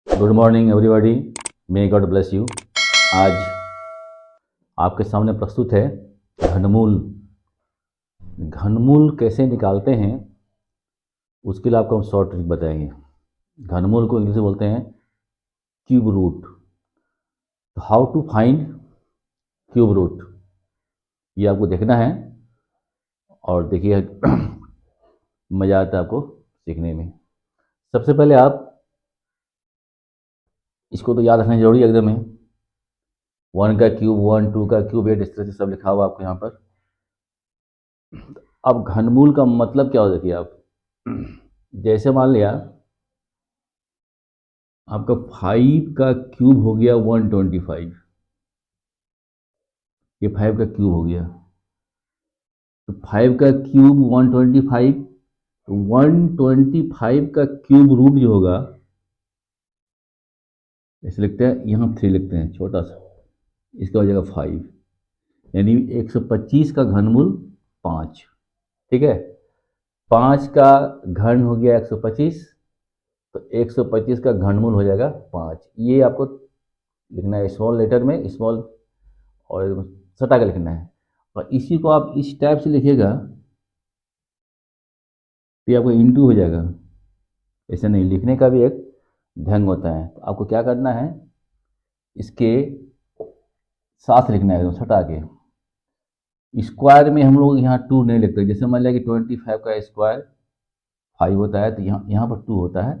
Good morning everybody, may God bless you. आज आपके सामने प्रस्तुत है घनमूल। घनमूल कैसे निकालते हैं उसके लिए आपको हम शॉर्ट ट्रिक बताएंगे। घनमूल को इंग्लिश में बोलते हैं cube root. How to find cube root, ये आपको देखना है और देखिए मज़ा आता है आपको सीखने में। सबसे पहले आप इसको तो याद रखना जरूरी एकदम है। 1 का क्यूब 1, 2 का क्यूब 8, इस तरह से सब लिखा हुआ आपको यहाँ पर। अब घनमूल का मतलब क्या हो, देखिए आप, जैसे मान लिया आपका 5 का क्यूब हो गया 125, ये 5 का क्यूब हो गया, तो 5 का क्यूब 125, तो 125 का क्यूब रूट जो होगा, ऐसे लिखते हैं, यहाँ 3 लिखते हैं छोटा सा, इसका हो जाएगा 5, यानी 125 का घनमूल 5। ठीक है, 5 का घन हो गया 125, तो 125 का घनमूल हो जाएगा 5। ये आपको लिखना है स्मॉल लेटर में, स्मॉल और सटा के लिखना है। और इसी को आप इस टाइप से लिखिएगा तो आपको इंटू हो जाएगा। ऐसे नहीं, लिखने का भी एक ढंग होता है। तो आपको क्या करना है, इसके साथ लिखना है सटा के। स्क्वायर में हम लोग यहाँ 2 नहीं लिखते। जैसे मान लिया कि 25 का स्क्वायर 5 होता है, तो यहाँ पर 2 होता है,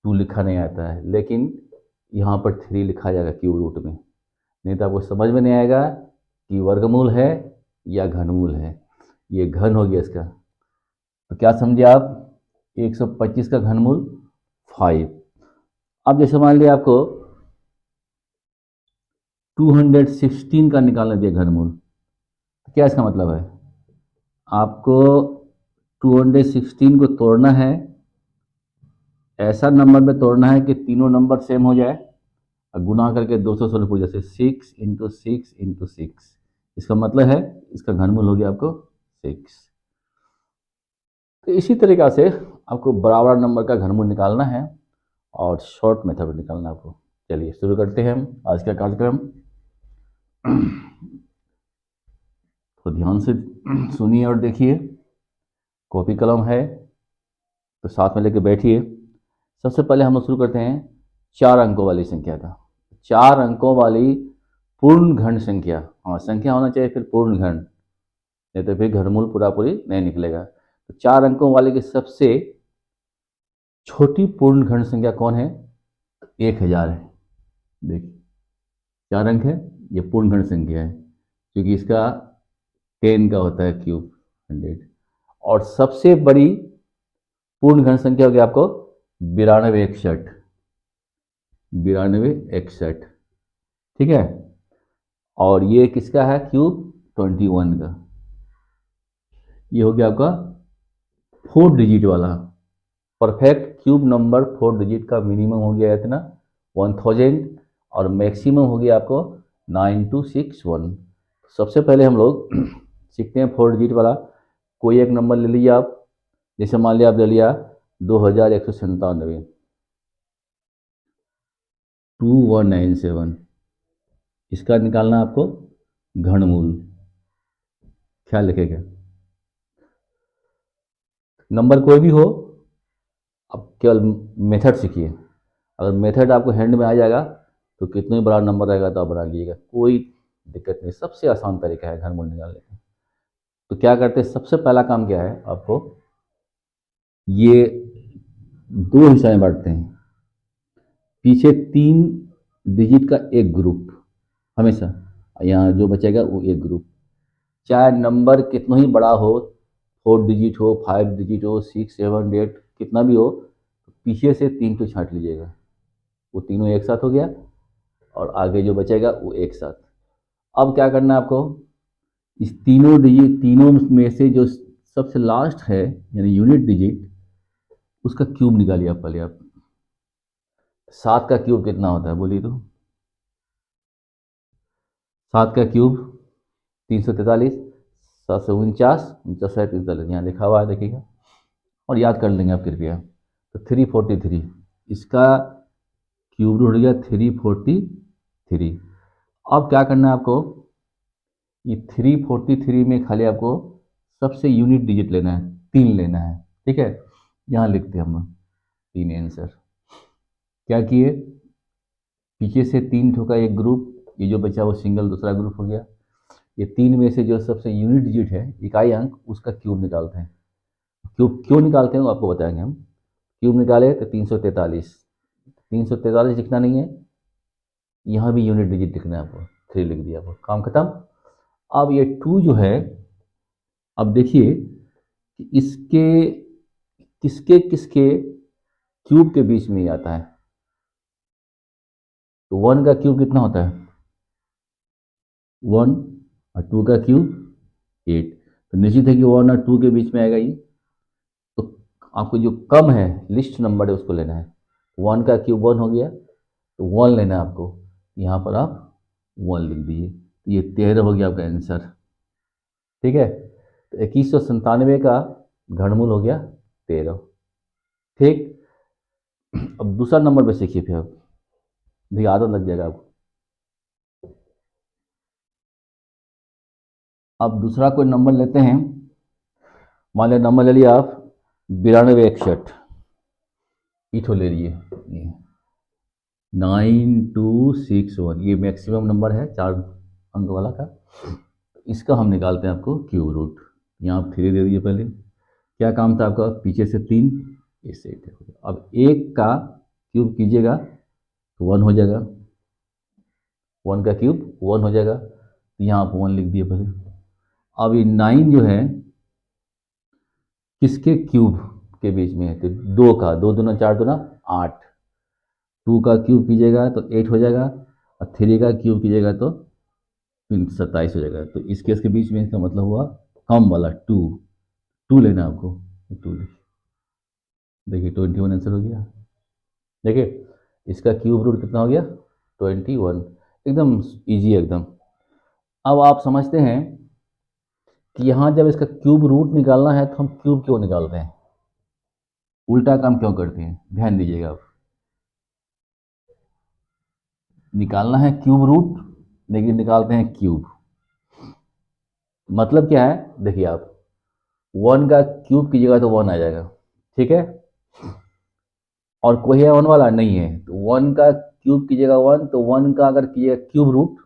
2 लिखा नहीं आता है, लेकिन यहाँ पर 3 लिखा जाएगा क्यूब रूट में। नहीं तो आपको समझ में नहीं आएगा कि वर्गमूल है या घनमूल है। ये घन हो गया इसका, तो क्या समझे आप, 125 का घनमूल 5। अब जैसे मान लिया आपको 216 का निकालना दिया घनमूल, तो क्या इसका मतलब है, आपको 216 को तोड़ना है, ऐसा नंबर में तोड़ना है कि तीनों नंबर सेम हो जाए, और गुना करके 216, जैसे 6 इंटू 6 इंटू 6, इसका मतलब है इसका घनमूल हो गया आपको 6। तो इसी तरीक़ा से आपको बराबर नंबर का घनमूल निकालना है और शॉर्ट मेथड निकालना है आपको। चलिए शुरू करते हैं हम आज का कार्यक्रम। तो ध्यान से सुनिए और देखिए, कॉपी कलम है तो साथ में लेके बैठिए। सबसे पहले हम लोग शुरू करते हैं 4 अंकों वाली संख्या का। 4 अंकों वाली पूर्ण घन संख्या, हाँ संख्या होना चाहिए, फिर पूर्ण घन, नहीं तो फिर घनमूल पूरा पूरी नहीं निकलेगा। तो 4 अंकों वाले की सबसे छोटी पूर्ण घन संख्या कौन है, 1000 है। देखिए 4 अंक है, ये पूर्ण घन संख्या है, क्योंकि इसका 10 का होता है क्यूब 100। और सबसे बड़ी पूर्ण घन संख्या होगी आपको 9261, 9261। ठीक है, और ये किसका है क्यूब, 21 का। ये हो गया आपका 4 डिजिट वाला परफेक्ट क्यूब नंबर। 4 डिजिट का मिनिमम हो गया इतना 1000, और मैक्सिमम हो गया आपको 9261। सबसे पहले हम लोग सीखते हैं 4 डिजिट वाला। कोई एक नंबर ले लीजिए आप, जैसे मान लिया आप ले लिया 2197, 2197, इसका निकालना आपको घनमूल। क्या लिखेगा, नंबर कोई भी हो, अब केवल मेथड सीखिए। अगर मेथड आपको हैंड में आ जाएगा तो कितना ही बड़ा नंबर रहेगा तो आप बना लीजिएगा, कोई दिक्कत नहीं। सबसे आसान तरीका है घनमूल निकालने का। तो क्या करते हैं, सबसे पहला काम क्या है, आपको ये 2 हिस्से में बांटते हैं। पीछे 3 डिजिट का एक ग्रुप, हमेशा यहाँ जो बचेगा वो एक ग्रुप। चाहे नंबर कितना ही बड़ा हो, 4 डिजिट हो, 5 डिजिट हो, 6, 7, 8, कितना भी हो, तो पीछे से 3 तो छांट लीजिएगा। वो तीनों एक साथ हो गया, और आगे जो बचेगा वो एक साथ। अब क्या करना है आपको, इस तीनों डिजिट, तीनों में से जो सबसे लास्ट है यानी यूनिट डिजिट, उसका क्यूब निकालिए आप पहले। आप 7 का क्यूब कितना होता है बोलिए तो, 7 का क्यूब 343, 749, 49, यहाँ लिखा हुआ है देखिएगा, और याद कर लेंगे आप कृपया। तो 343, इसका क्यूब रूट हो गया 343। अब क्या करना है आपको, ये 343 में खाली आपको सबसे यूनिट डिजिट लेना है, 3 लेना है, ठीक है। यहाँ लिखते हैं हम 3 आंसर। क्या किए, पीछे से 3 ठोका एक ग्रुप, ये जो बचा वो सिंगल दूसरा ग्रुप हो गया। ये 3 में से जो सबसे यूनिट डिजिट है, इकाई अंक, उसका क्यूब निकालते हैं। क्यूब क्यों निकालते हैं वो आपको बताएंगे हम। क्यूब निकाले तो 343, 343 लिखना नहीं है, यहाँ भी यूनिट डिजिट लिखना है आपको, 3 लिख दिया आपको, काम खत्म। अब ये 2 जो है, अब देखिए कि इसके किसके किसके क्यूब के बीच में ही आता है। तो 1 का क्यूब कितना होता है, 1, और 2 का क्यूब 8। तो निश्चित है कि 1 और 2 के बीच में आएगा ये। तो आपको जो कम है लिस्ट नंबर है उसको लेना है। 1 का क्यूब 1 हो गया, तो 1 लेना है आपको, यहाँ पर आप 1 लिख दीजिए। तो ये 13 हो गया आपका आंसर, ठीक है। तो 2197 का घनमूल हो गया 13, ठीक। अब दूसरा नंबर पे सीखिए, फिर आप देखिए आदत लग जाएगा आपको। अब दूसरा कोई नंबर लेते हैं, मान लिया नंबर ले लिया आप 9261, इठो ले लिए 9261, ये मैक्सिमम नंबर है 4 अंक वाला का। इसका हम निकालते हैं आपको क्यूब रूट। यहाँ आप 3 दे दीजिए पहले। क्या काम था आपका, पीछे से 3, इससे 8। अब 1 का क्यूब कीजिएगा तो 1 हो जाएगा, 1 का क्यूब 1 हो जाएगा, तो यहाँ आप 1 लिख दिए पहले। अब ये 9 जो है किसके क्यूब के बीच में है, तो 2 का, 2 दूना 4 दूना 8, 2 का क्यूब कीजिएगा तो 8 हो जाएगा, और 3 का क्यूब कीजिएगा तो 27 हो जाएगा। तो इस केस के बीच में इसका मतलब हुआ कम वाला 2 लेना आपको, 2 देखिए 21 आंसर हो गया। देखिए इसका क्यूब रूट कितना हो गया, 21, एकदम इजी एकदम। अब आप समझते हैं कि यहाँ जब इसका क्यूब रूट निकालना है तो हम क्यूब क्यों निकालते हैं, उल्टा काम क्यों करते हैं, ध्यान दीजिएगा आप। निकालना है क्यूब रूट, लेकिन निकालते हैं क्यूब। मतलब क्या है, देखिए आप 1 का क्यूब कीजिएगा तो 1 आ जाएगा, ठीक है। और कोई है 1 वाला नहीं है, तो 1 का क्यूब कीजिएगा 1, तो 1 का अगर कीजिएगा क्यूब रूट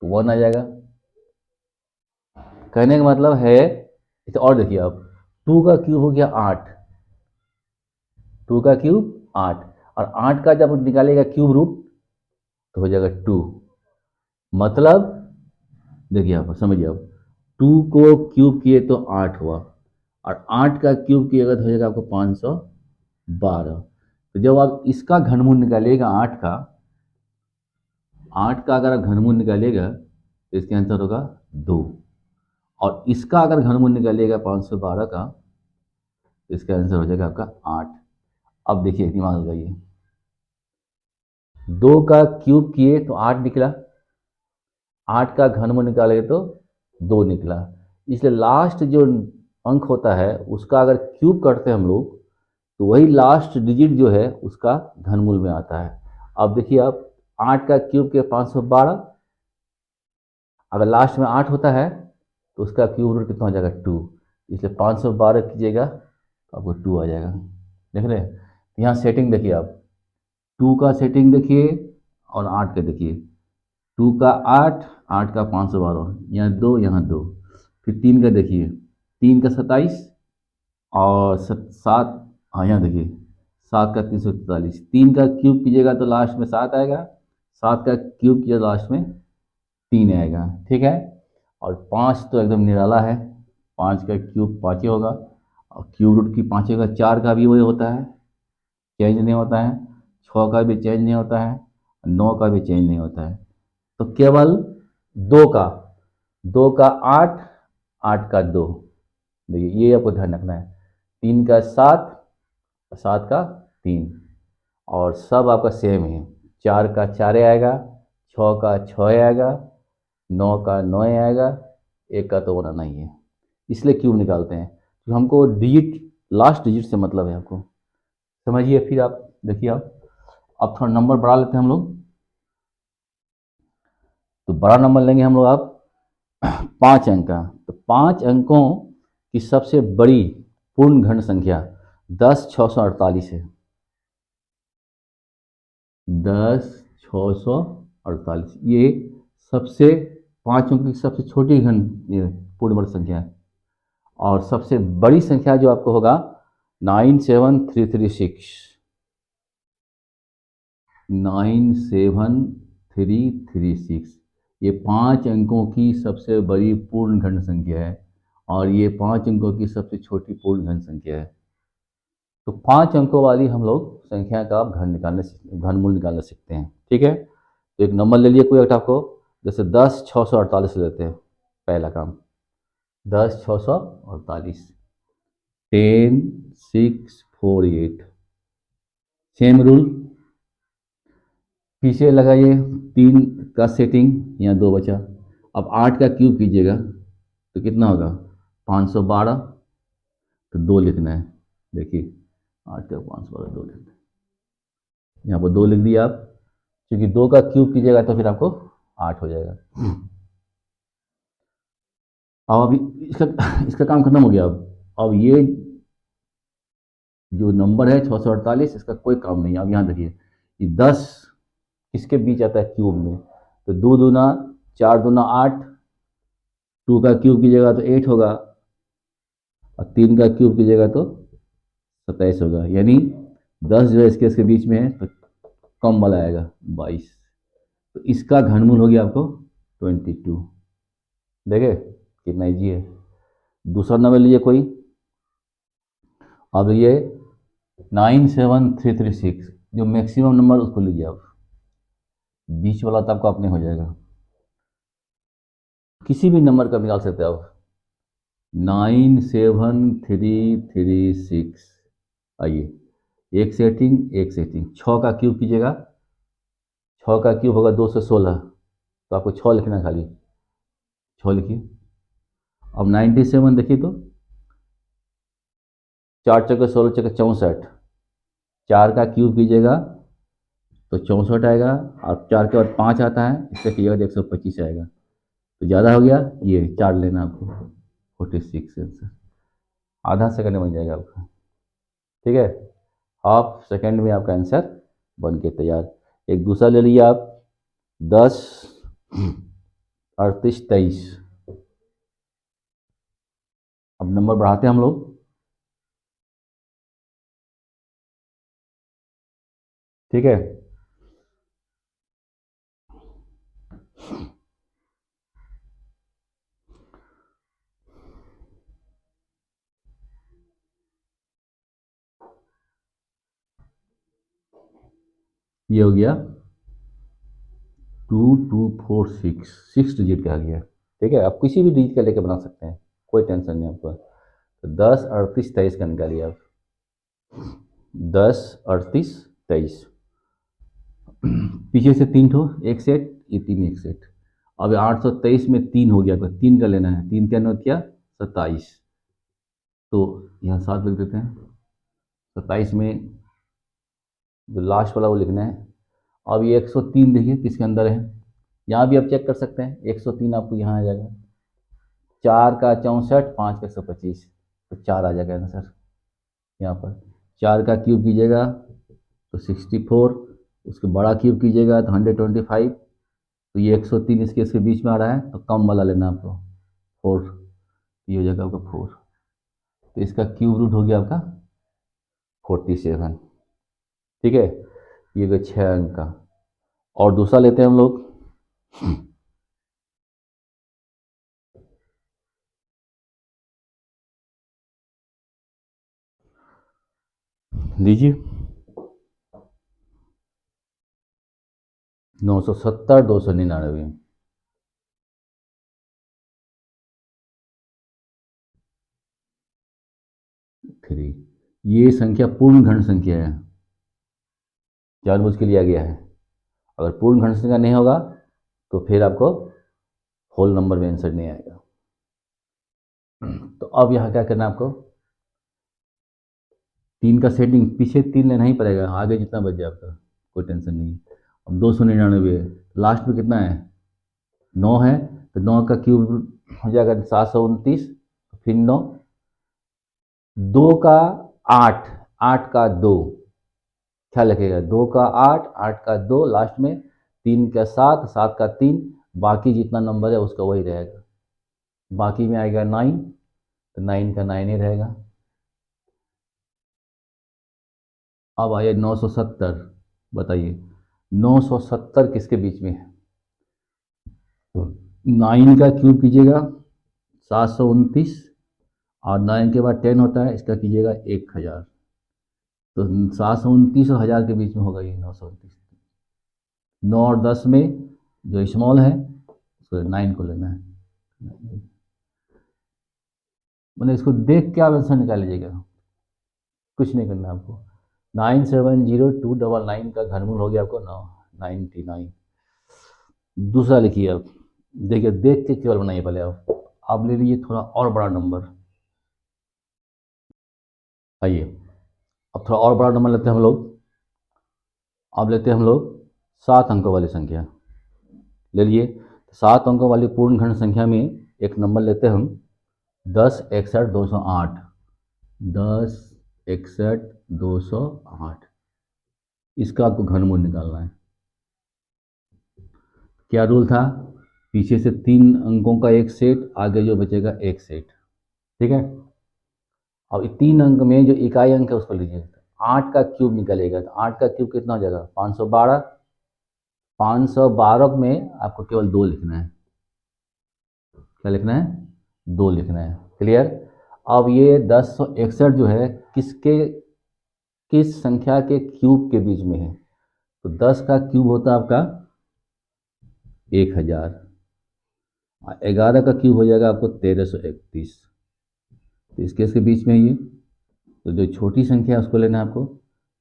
तो 1 आ जाएगा। कहने का मतलब है, इसे और देखिए आप, 2 का क्यूब हो गया 8, 2 का क्यूब 8, और 8 का जब निकालेगा क्यूब रूट तो हो जाएगा 2। मतलब देखिए आप समझिए, आप 2 को क्यूब किए तो 8 हुआ, और 8 का क्यूब किएगा तो हो जाएगा आपको 512। तो जब आप इसका घनमूल निकालिएगा 8 का अगर आप घनमूल निकालिएगा तो इसका आंसर होगा 2, और इसका अगर घनमूल निकालिएगा 512 का तो इसका आंसर हो जाएगा आपका 8। अब देखिए दिमाग लगाइए, 2 का क्यूब किए तो 8 निकला, 8 का घनमूल निकाले तो 2 निकला। इसलिए लास्ट जो अंक होता है उसका अगर क्यूब करते हैं हम लोग तो वही लास्ट डिजिट जो है उसका घनमूल में आता है। अब देखिए आप 8 का क्यूब के 512, अगर लास्ट में 8 होता है तो उसका क्यूब रूट कितना हो जाएगा 2, इसलिए 512 कीजिएगा तो आपको 2 आ जाएगा। देख रहे हैं, यहाँ सेटिंग देखिए आप, 2 का सेटिंग देखिए और 8 का देखिए, 2 का 8, 8 का 512, यहाँ 2 यहाँ 2, फिर 3 का देखिए, 3 का 27, और 7, हाँ यहाँ देखिए 7 का 343, 3 का क्यूब कीजिएगा तो लास्ट में 7 आएगा, 7 का क्यूब किया लास्ट में 3 आएगा, ठीक है। और 5 तो एकदम निराला है, 5 का क्यूब 5 ही होगा, और क्यूब रूट की 5 का 4 का भी वही होता है, चेंज नहीं होता है, 6 का भी चेंज नहीं होता है, 9 का भी चेंज नहीं होता है। तो केवल 2 का, 2 का 8, 8 का 2, देखिए ये आपको ध्यान रखना है, 3 का 7, 7 का 3, और सब आपका सेम है, 4 का 4 आएगा, 6 का 6 आएगा, 9 का 9 आएगा, 1 का तो बनाना ही है। इसलिए क्यूब निकालते हैं, तो हमको डिजिट, लास्ट डिजिट से मतलब है आपको, समझिए। फिर आप देखिए आप, अब थोड़ा नंबर बढ़ा लेते हैं हम लोग। तो बड़ा नंबर लेंगे हम लोग आप 5 अंक का। तो 5 अंकों की सबसे बड़ी पूर्ण घन संख्या 10,648 है। 10,648 ये सबसे 5 अंक की सबसे छोटी घन ये पूर्ण वर्ग संख्या है। और सबसे बड़ी संख्या जो आपको होगा 97336। 97336 ये 5 अंकों की सबसे बड़ी पूर्ण घन संख्या है और ये 5 अंकों की सबसे छोटी पूर्ण घन संख्या है। तो 5 अंकों वाली हम लोग संख्या का आप घनमूल निकालना सीखते हैं। ठीक है, तो एक नंबर ले लिए कोई एक आपको, जैसे 10,648 लेते हैं। पहला काम 10,648 10,648। सेम रूल पीछे लगाइए, 3 का सेटिंग यहाँ 2 बचा। अब 8 का क्यूब कीजिएगा तो कितना होगा 512। तो 2 लिखना है, देखिए 8 का 512 2 लिखना है, यहाँ पर 2 लिख दिया आप, क्योंकि 2 का क्यूब कीजिएगा तो फिर आपको 8 हो जाएगा। अब अभी इसका काम खत्म हो गया। अब ये जो नंबर है 648 इसका कोई काम नहीं है। अब यहाँ देखिए कि 10 किसके बीच आता है क्यूब में, तो 2 दूना 4 दूना 8, 2 का क्यूब कीजिएगा तो 8 होगा और 3 का क्यूब कीजिएगा तो 27 होगा। यानी 10 जो है इसके बीच में है तो कम वाला आएगा 22। तो इसका घनमूल हो गया आपको 22। देखे कितना ईजी है। दूसरा नंबर लीजिए कोई, अब ये 97336 जो मैक्सिमम नंबर उसको लीजिए आप, बीच वाला तो आपका अपने हो जाएगा। किसी भी नंबर का निकाल सकते हैं आप। 97336 आइए, एक सेटिंग 6 का क्यूब कीजिएगा, 6 का क्यूब होगा 216, तो आपको 6 लिखना है, खाली 6 लिखिए। अब 97 देखिए तो 4 चौके 16 चौके 64, 4 का क्यूब कीजिएगा तो 64 आएगा और 4 के बाद 5 आता है, इसका कीजिएगा तो 125 आएगा। तो ज़्यादा हो गया, ये 4 लेना आपको 46 आंसर। आधा सेकंड में बन जाएगा आपका। ठीक है, हाफ सेकंड में आपका आंसर बन के तैयार। एक दूसरा ले लिया आप 10 38 23। अब नंबर बढ़ाते हैं हम लोग। ठीक है, ये हो गया 2246, 6 डिजिट का आ गया। ठीक है, आप किसी भी डिजिट का लेके बना सकते हैं, कोई टेंशन नहीं आपको। तो 10 38 23 का निकालिए आप। 10 38 23 पीछे से 3 ठो एक सेट, ये 3 एक सेट। अब 823 में 3 हो गया, तो 3 का लेना है, 3 3 क्या 27। तो यहाँ 7 लिख देते हैं, 27 में जो लास्ट वाला वो लिखना है। अब ये 103 देखिए किसके अंदर है, यहाँ भी आप चेक कर सकते हैं। 103 आपको यहाँ आ जाएगा, 4 का 64, 5 का 125, तो 4 आ जाएगा आंसर यहाँ पर। 4 का क्यूब कीजिएगा तो 64, उसके बड़ा क्यूब कीजिएगा तो 125। तो ये 103 इसके बीच में आ रहा है, तो कम वाला लेना आपको 4, ये हो जाएगा आपका 4। तो इसका क्यूब रूट हो गया आपका 47। ठीक है, ये गया 6 अंक का। और दूसरा लेते हैं हम लोग, लीजिए 970 299। थ्री ये संख्या पूर्ण घन संख्या है, जानबूझ के लिया गया है। अगर पूर्ण घन संख्या नहीं होगा तो फिर आपको होल नंबर में आंसर नहीं आएगा। तो अब यहाँ क्या करना है आपको, 3 का सेटिंग पीछे 3 लेना ही पड़ेगा, आगे जितना बच जाए आपका कोई टेंशन नहीं है। अब 299 है, लास्ट में कितना है, 9 है, तो 9 का क्यूब हो जाएगा 729, फिर 9, 2 का 8, 8 का 2, क्या लिखेगा, 2 का 8, 8 का 2, लास्ट में 3 का 7, 7 का 3, बाकी जितना नंबर है उसका वही रहेगा, बाकी में आएगा 9, तो 9 का 9 ही रहेगा। अब आइए 970, बताइए 970 किसके बीच में है, तो 9 का क्यूब कीजिएगा 729, और 9 के बाद 10 होता है, इसका कीजिएगा 1000, तो 729 और 1000 के बीच में होगा ये 929। 9 और 10 में जो स्मॉल है उसको 9 को लेना है, मैंने इसको देख के आप आंसर निकाल लीजिएगा, कुछ नहीं करना आपको। 970299 का घनमूल हो गया आपको 99। दूसरा लिखिए आप, देखिए देख के केवल बनाइए, पहले आप ले लीजिए थोड़ा और बड़ा नंबर। आइए अब थोड़ा और बड़ा नंबर लेते हैं हम लोग, अब लेते हैं हम लोग 7 अंकों वाली संख्या, ले लिए 7 अंकों वाली पूर्ण खंड संख्या में एक नंबर लेते हैं हम 1061 208, 1061 208, इसका आपको घनमूल निकालना है। क्या रूल था, पीछे से 3 अंकों का एक सेट, आगे जो बचेगा एक सेट, ठीक है। अब 3 अंक में जो इकाई अंक है उसको लीजिए, 8 का क्यूब निकलेगा, तो 8 का क्यूब कितना हो जाएगा 512, 512 में आपको केवल 2 लिखना है, क्या लिखना है, 2 लिखना है, क्लियर। अब ये 1061 जो है किस संख्या के क्यूब के बीच में है, तो 10 का क्यूब होता है आपका 1000, 11 का क्यूब हो जाएगा आपको 1331, तो इस केस के बीच में ये, तो जो छोटी संख्या है उसको लेना है आपको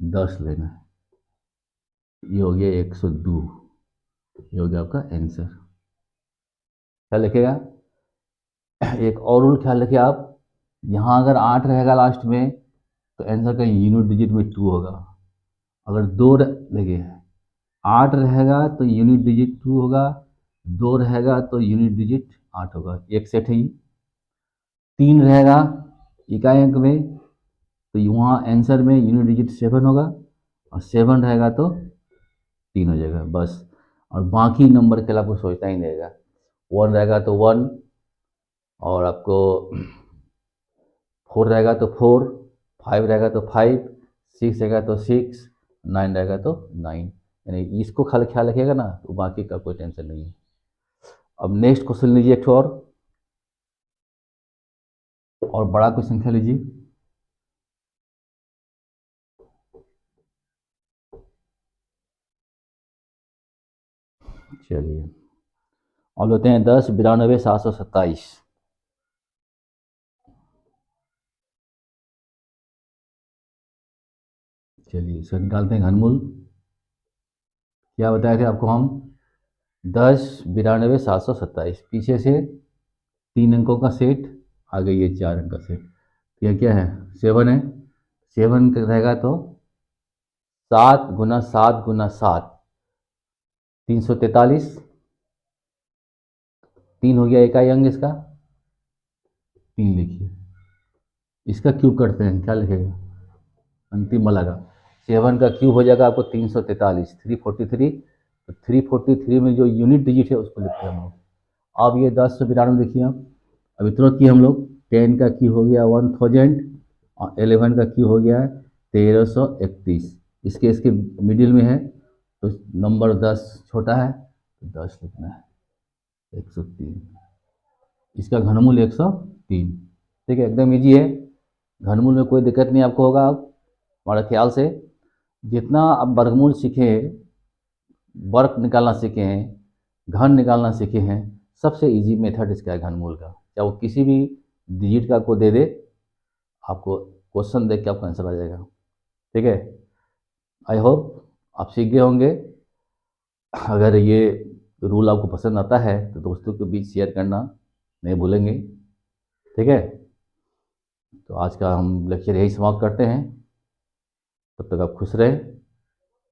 10 लेना है, ये हो गया 102, ये हो गया आपका आंसर। क्या लिखेगा, एक और रूल ख्याल रखिए आप, यहाँ अगर 8 रहेगा लास्ट में तो आंसर का यूनिट डिजिट में 2 होगा, अगर 2 देखिए 8 रहेगा तो यूनिट डिजिट 2 होगा, 2 रहेगा तो यूनिट डिजिट 8 होगा, एक सेट है ये। 3 रहेगा इकाई अंक में, तो यहाँ आंसर में यूनिट डिजिट 7 होगा, और 7 रहेगा तो 3 हो जाएगा बस, और बाकी नंबर के लिए आपको सोचना ही नहीं रहेगा। 1 रहेगा तो 1, और आपको 4 रहेगा तो 4, 5 रहेगा तो 5, 6 रहेगा तो 6, 9 रहेगा तो 9, यानी इसको खाली ख्याल रखिएगा ना, तो बाकी का कोई टेंशन नहीं है। अब नेक्स्ट क्वेश्चन लीजिए, एक और बड़ा कोई संख्या लीजिए, चलिए और लेते हैं 10 92 727, चलिए इसका निकालते हैं घनमूल। क्या बताया था आपको हम, 10 92 727, पीछे से 3 अंकों का सेट, आगे ये 4 अंक का सेट, यह क्या है 7 है, 7 रहेगा तो 7 × 7 × 7 343, 3 हो गया इकाई अंक इसका, 3 लिखिए, इसका क्यूब करते हैं, क्या लिखेगा अंतिम वाला का, 7 का क्यूब हो जाएगा आपको 343, 343, तो 343 में जो यूनिट डिजिट है उसको लिखते हैं हम लोग। अब ये 1092 देखिए आप, अभी तुरंत की हम लोग 10 का क्यूब हो गया 1000, और 11 का क्यूब हो गया 1331, इसके मिडिल में है, तो नंबर 10 छोटा है तो 10 लिखना है, 103, इसका घनमूल 103, ठीक है, एकदम इजी है, घनमूल में कोई दिक्कत नहीं आपको होगा। अब हमारे ख्याल से जितना आप वर्गमूल सीखे हैं, वर्ग निकालना सीखे हैं, घन निकालना सीखे हैं, सबसे इजी मेथड इसका है घनमूल का, चाहे वो किसी भी डिजिट का को दे दे, आपको क्वेश्चन देख के आपका आंसर आ जाएगा, ठीक है। आई होप आप सीख गए होंगे, अगर ये रूल आपको पसंद आता है तो दोस्तों के बीच शेयर करना नहीं भूलेंगे, ठीक है। तो आज का हम लेक्चर यही समाप्त करते हैं, तब तक आप खुश रहें।